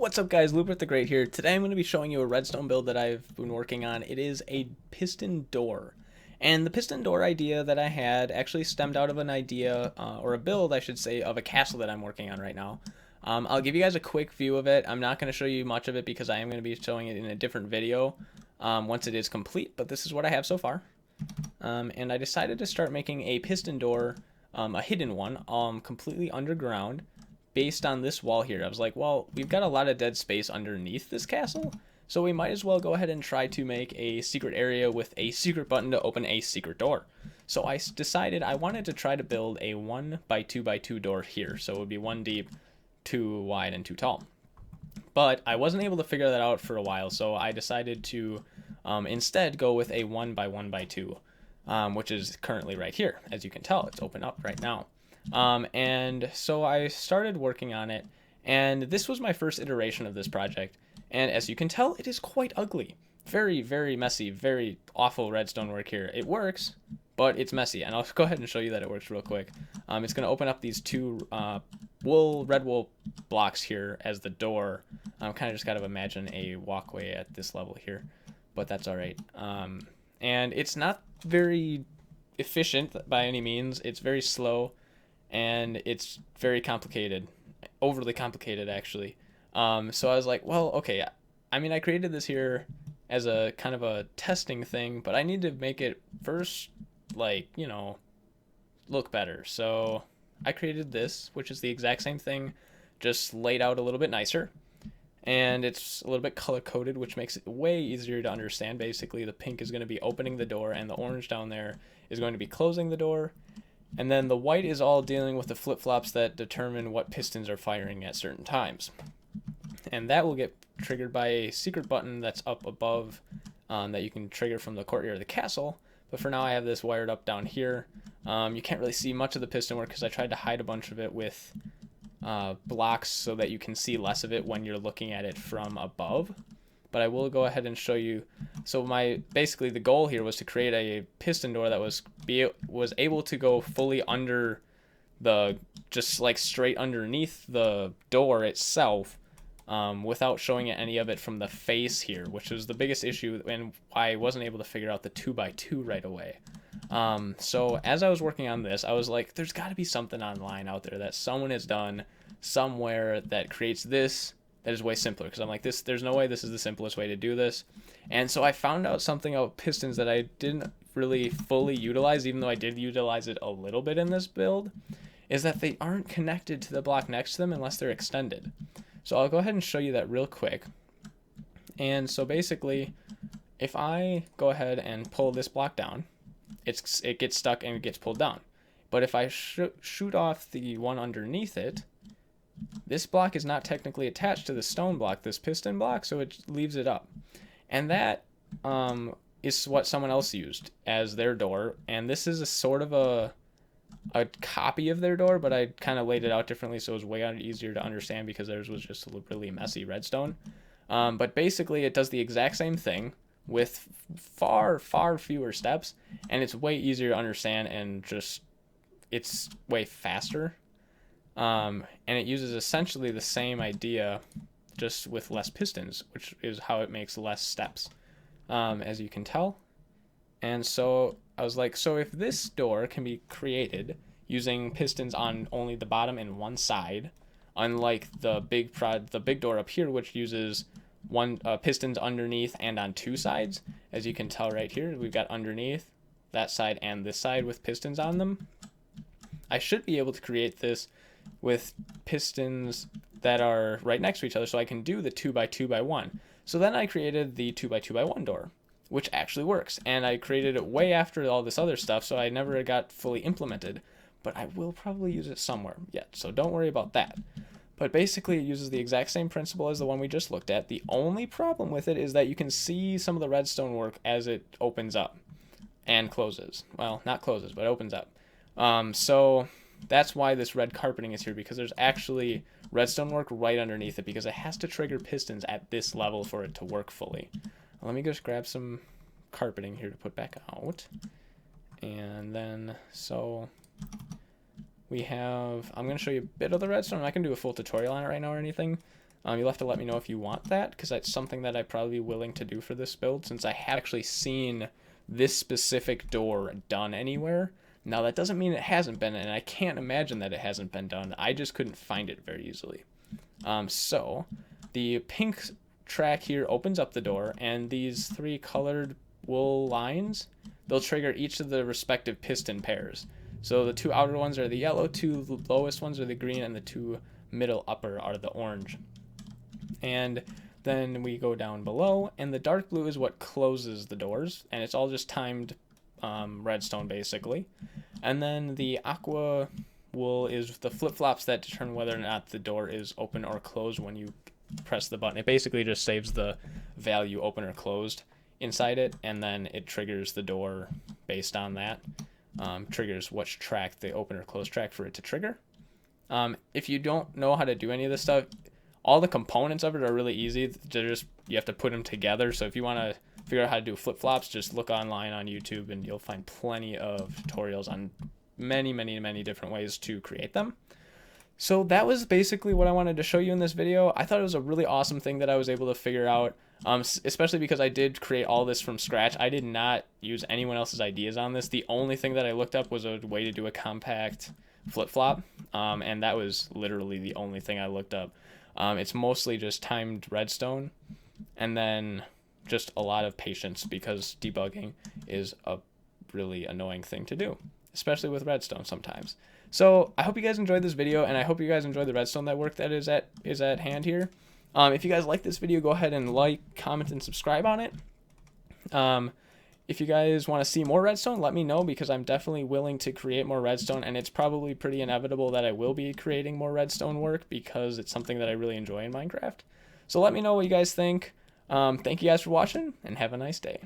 What's up guys, Lubert the Great here. Today I'm going to be showing you a redstone build that I've been working on. It is a piston door. And the piston door idea that I had actually stemmed out of an idea, or a build I should say, of a castle that I'm working on right now. I'll give you guys a quick view of it. I'm not going to show you much of it because I am going to be showing it in a different video once it is complete, but this is what I have so far. And I decided to start making a piston door, a hidden one, completely underground, based on this wall here. I was like, well, we've got a lot of dead space underneath this castle, so we might as well go ahead and try to make a secret area with a secret button to open a secret door. So I decided I wanted to try to build a 1x2x2 door here, so it would be 1 deep, 2 wide, and 2 tall. But I wasn't able to figure that out for a while, so I decided to instead go with a 1x1x2, which is currently right here. As you can tell, it's open up right now. And so I started working on it, and this was my first iteration of this project, and as you can tell, it is quite ugly. Very, very messy, very awful redstone work here. It works, but it's messy, and I'll go ahead and show you that it works real quick. It's going to open up these two red wool blocks here as the door. I'm kind of just got to imagine a walkway at this level here, but that's alright. And it's not very efficient by any means. It's very slow, and it's very complicated, overly complicated actually. So I was like, well, okay, I mean, I created this here as a kind of a testing thing, but I need to make it first, like, you know, look better. So I created this, which is the exact same thing, just laid out a little bit nicer. And it's a little bit color coded, which makes it way easier to understand. Basically, the pink is going to be opening the door, and the orange down there is going to be closing the door. And then the white is all dealing with the flip-flops that determine what pistons are firing at certain times. And that will get triggered by a secret button that's up above that you can trigger from the courtyard of the castle. But for now, I have this wired up down here. You can't really see much of the piston work because I tried to hide a bunch of it with blocks so that you can see less of it when you're looking at it from above. But I will go ahead and show you. So basically the goal here was to create a piston door that was able to go fully under just like straight underneath the door itself, without showing any of it from the face here, which was the biggest issue and why I wasn't able to figure out the 2x2 right away. So as I was working on this, I was like, there's got to be something online out there that someone has done somewhere that creates this that is way simpler, because I'm like, there's no way this is the simplest way to do this. And so I found out something about pistons that I didn't really fully utilize, even though I did utilize it a little bit in this build, is that they aren't connected to the block next to them unless they're extended. So I'll go ahead and show you that real quick. And so basically, if I go ahead and pull this block down, it gets stuck and it gets pulled down. But if I shoot off the one underneath it, this block is not technically attached to the stone block, this piston block, so it leaves it up. And that is what someone else used as their door, and this is a sort of a copy of their door, but I kind of laid it out differently so it was way easier to understand because theirs was just a really messy redstone. But basically it does the exact same thing with far fewer steps, and it's way easier to understand, and just it's way faster. And it uses essentially the same idea, just with less pistons, which is how it makes less steps, as you can tell. And so I was like, so if this door can be created using pistons on only the bottom and one side, unlike the big door up here, which uses pistons underneath and on two sides, as you can tell right here, we've got underneath, that side, and this side with pistons on them. I should be able to create this with pistons that are right next to each other, so I can do the 2x2x1. So then I created the 2x2x1 door, which actually works, and I created it way after all this other stuff, so I never got fully implemented, but I will probably use it somewhere yet, so don't worry about that. But basically it uses the exact same principle as the one we just looked at. The only problem with it is that you can see some of the redstone work as it opens up and closes. Well, not closes, but opens up. So that's why this red carpeting is here, because there's actually redstone work right underneath it, because it has to trigger pistons at this level for it to work fully. Let me just grab some carpeting here to put back out. And then, so we have, I'm going to show you a bit of the redstone. I'm not going to do a full tutorial on it right now or anything, You'll have to let me know if you want that, because that's something that I'd probably be willing to do for this build, since I have actually seen this specific door done anywhere. Now, that doesn't mean it hasn't been, and I can't imagine that it hasn't been done. I just couldn't find it very easily. So the pink track here opens up the door, and these 3 colored wool lines, they'll trigger each of the respective piston pairs. So the 2 outer ones are the yellow, 2 lowest ones are the green, and the 2 middle upper are the orange. And then we go down below, and the dark blue is what closes the doors, and it's all just timed redstone basically. And then the aqua wool is the flip-flops that determine whether or not the door is open or closed when you press the button. It basically just saves the value open or closed inside it, and then it triggers the door based on that. Triggers which track, the open or close track, for it to trigger. If you don't know how to do any of this stuff, all the components of it are really easy. You have to put them together. So if you want to figure out how to do flip-flops, just look online on YouTube and you'll find plenty of tutorials on many different ways to create them. So that was basically what I wanted to show you in this video. I thought it was a really awesome thing that I was able to figure out, especially because I did create all this from scratch. I did not use anyone else's ideas on this. The only thing that I looked up was a way to do a compact flip-flop, and that was literally the only thing I looked up. It's mostly just timed redstone, and then just a lot of patience, because debugging is a really annoying thing to do, especially with redstone sometimes. So I hope you guys enjoyed this video, and I hope you guys enjoyed the redstone network that is at hand here. If you guys like this video, go ahead and like, comment, and subscribe on it. If you guys want to see more redstone, let me know, because I'm definitely willing to create more redstone, and it's probably pretty inevitable that I will be creating more redstone work, because it's something that I really enjoy in Minecraft. So let me know what you guys think. Thank you guys for watching, and have a nice day.